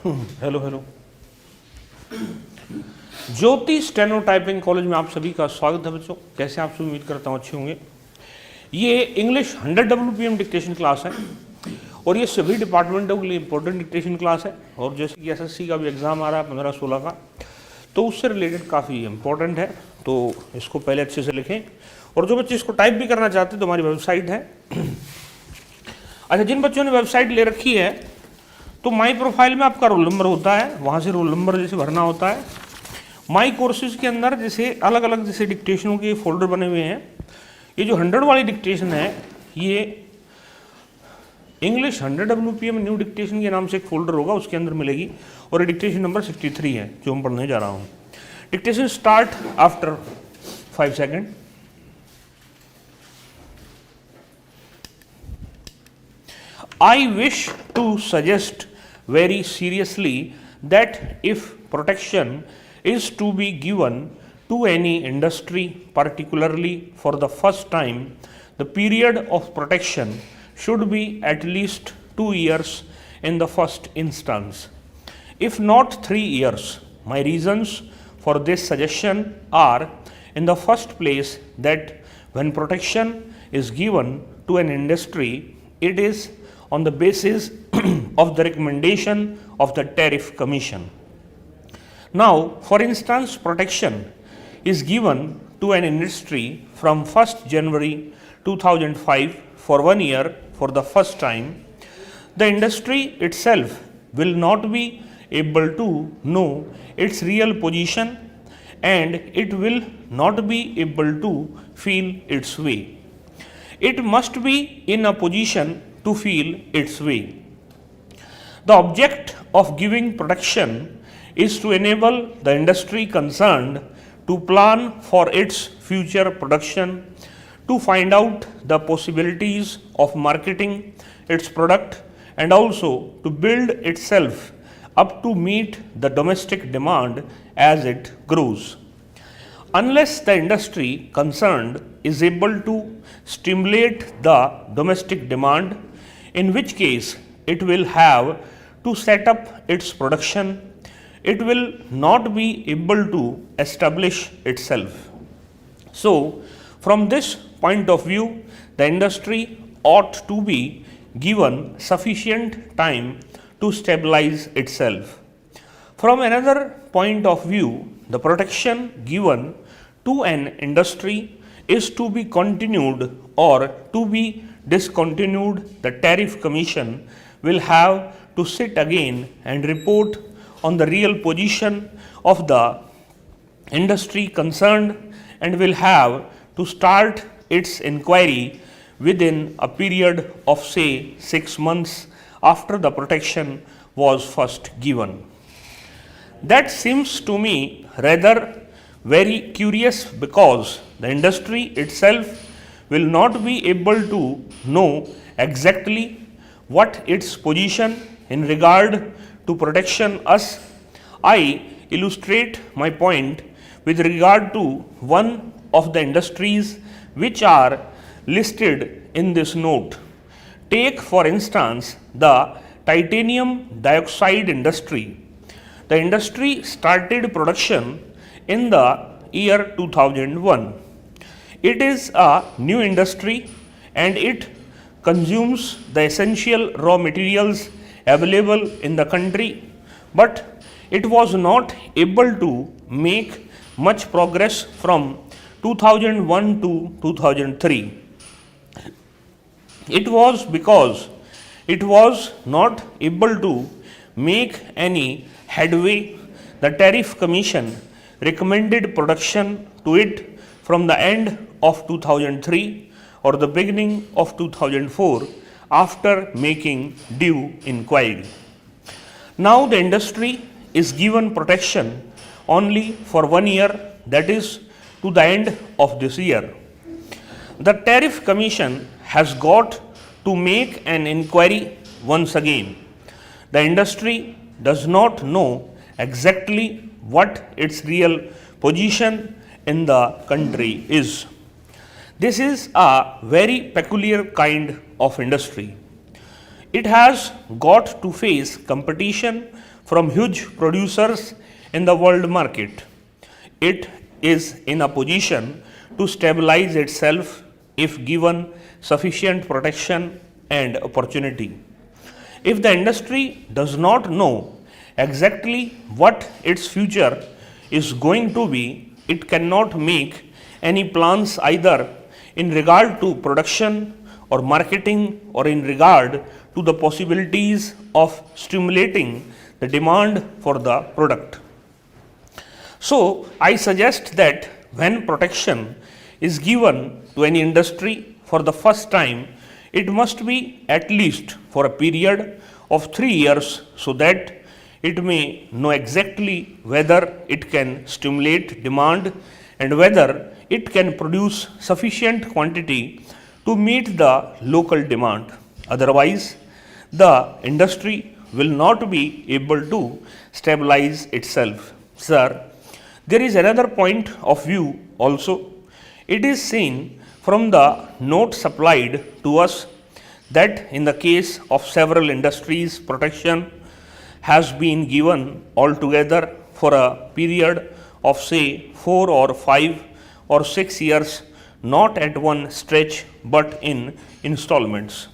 Hello hello. Jyoti steno typing college में आप सभी का स्वागत है बच्चों। कैसे आप सब, उम्मीद करता हूँ अच्छे होंगे। ये इंग्लिश 100 WPM डिक्टेशन क्लास है और ये सभी डिपार्टमेंटों के लिए इंपॉर्टेंट डिक्टेशन क्लास है। और जैसे कि SSC का भी एग्ज़ाम आ रहा है 15-16 का, तो उससे रिलेटेड काफ़ी इंपॉर्टेंट है, तो इसको पहले अच्छे से लिखें। और जो बच्चे इसको टाइप भी करना चाहते हैं तो हमारी वेबसाइट है। अच्छा, जिन बच्चों ने वेबसाइट ले रखी है तो माई प्रोफाइल में आपका रोल नंबर होता है, वहाँ से रोल नंबर जैसे भरना होता है। माई कोर्सेज के अंदर जैसे अलग अलग जैसे डिक्टेशनों के फोल्डर बने हुए हैं। ये जो 100 वाली डिक्टेशन है, ये इंग्लिश 100 WPM न्यू डिक्टेशन के नाम से एक फोल्डर होगा, उसके अंदर मिलेगी। और ये डिक्टेशन नंबर 63 है जो हम पढ़ने जा रहा हूँ। Dictation start after 5 second. I wish to suggest very seriously that if protection is to be given to any industry, particularly for the first time, the period of protection should be at least 2 years in the first instance, if not 3 years. My reasons for this suggestion are, in the first place, that when protection is given to an industry, it is on the basis of the recommendation of the Tariff Commission. Now, for instance, protection is given to an industry from 1st January 2005 for 1 year for the first time. The industry itself will not be able to know its real position and it will not be able to feel its way. It must be in a position to feel its way. The object of giving protection is to enable the industry concerned to plan for its future production, to find out the possibilities of marketing its product, and also to build itself up to meet the domestic demand as it grows. Unless the industry concerned is able to stimulate the domestic demand, in which case it will have to set up its production, it will not be able to establish itself. So, from this point of view, the industry ought to be given sufficient time to stabilize itself. From another point of view, the protection given to an industry is to be continued or to be discontinued. The Tariff Commission will have to sit again and report on the real position of the industry concerned and will have to start its inquiry within a period of say 6 months after the protection was first given. That seems to me rather very curious, because the industry itself will not be able to know exactly what its position in regard to protection is. I illustrate my point with regard to one of the industries which are listed in this note. Take for instance the titanium dioxide industry. The industry started production in the year 2001. It is a new industry and it consumes the essential raw materials available in the country, but it was not able to make much progress from 2001 to 2003. It was because it was not able to make any headway. The Tariff Commission recommended production to it from the end of 2003 or the beginning of 2004 after making due inquiry. Now the industry is given protection only for 1 year, that is to the end of this year. The Tariff Commission has got to make an inquiry once again. The industry does not know exactly what its real position in the country is. This is a very peculiar kind of industry. It has got to face competition from huge producers in the world market. It is in a position to stabilize itself if given sufficient protection and opportunity. If the industry does not know exactly what its future is going to be, it cannot make any plans either in regard to production or marketing or in regard to the possibilities of stimulating the demand for the product. So, I suggest that when protection is given to any industry for the first time, it must be at least for a period of 3 years so that it may know exactly whether it can stimulate demand and whether it can produce sufficient quantity to meet the local demand. Otherwise, the industry will not be able to stabilize itself. Sir, there is another point of view also. It is seen from the note supplied to us that in the case of several industries, protection has been given altogether for a period of say 4 or 5 or 6 years, not at one stretch but in installments.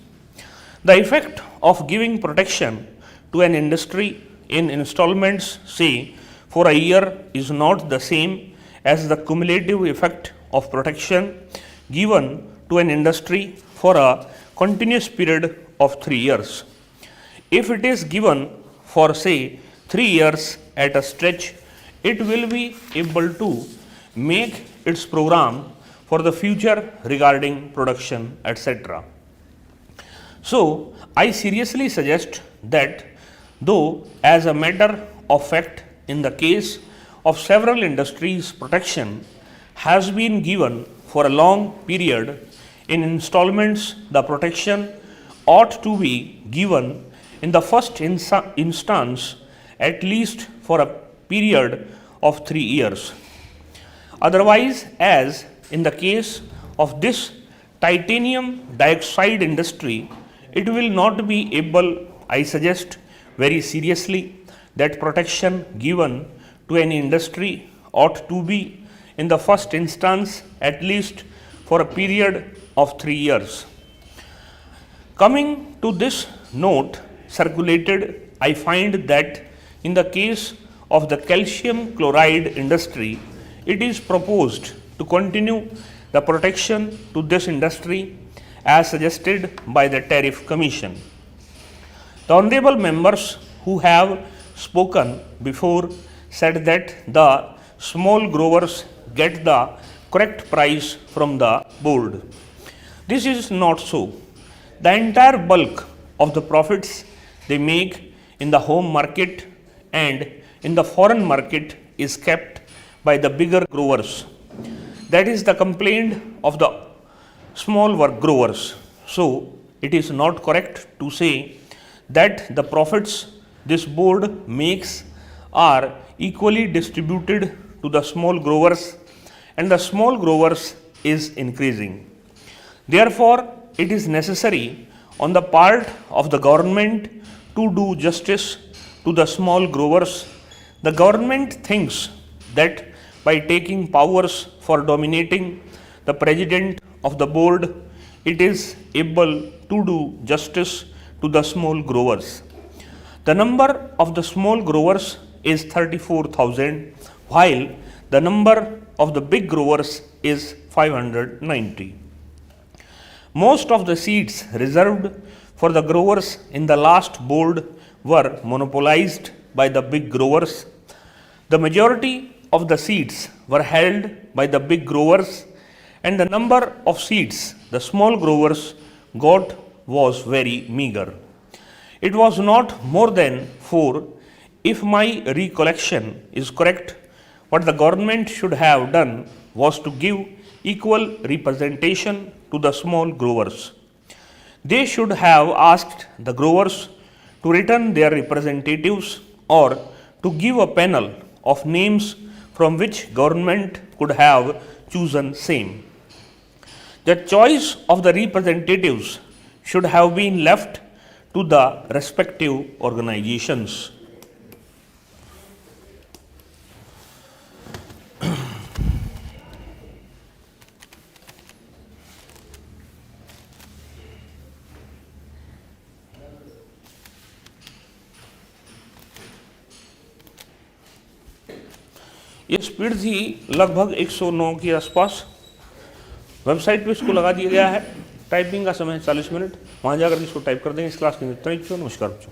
The effect of giving protection to an industry in installments, say for a year, is not the same as the cumulative effect of protection given to an industry for a continuous period of 3 years. If it is given for say 3 years at a stretch, it will be able to make its program for the future regarding production, etc. So, I seriously suggest that though as a matter of fact in the case of several industries, protection has been given for a long period in installments, the protection ought to be given in the first instance at least for a period of 3 years. Otherwise, as in the case of this titanium dioxide industry, it will not be able, I suggest very seriously, that protection given to any industry ought to be in the first instance at least for a period of 3 years. Coming to this note circulated, I find that in the case of the calcium chloride industry, it is proposed to continue the protection to this industry as suggested by the Tariff Commission. The honorable members who have spoken before said that the small growers get the correct price from the board. This is not so. The entire bulk of the profits they make in the home market and in the foreign market is kept by the bigger growers. That is the complaint of the small work growers. So, it is not correct to say that the profits this board makes are equally distributed to the small growers and the small growers is increasing. Therefore, it is necessary on the part of the government to do justice to the small growers. The government thinks that by taking powers for dominating the president of the board, it is able to do justice to the small growers. The number of the small growers is 34,000, while the number of the big growers is 590. Most of the seats reserved for the growers in the last board were monopolized by the big growers. The majority of the seats were held by the big growers, and the number of seats the small growers got was very meager. It was not more than 4. If my recollection is correct, what the government should have done was to give equal representation to the small growers. They should have asked the growers to return their representatives or to give a panel of names from which government could have chosen same. The choice of the representatives should have been left to the respective organizations. ये speed थी लगभग 109 के आसपास। Website पे इसको लगा दिया गया है। टाइपिंग का समय है 40 मिनट। वहाँ जाकर इसको टाइप कर देंगे। इस क्लास के लिए इतना ही। नमस्कार बच्चों।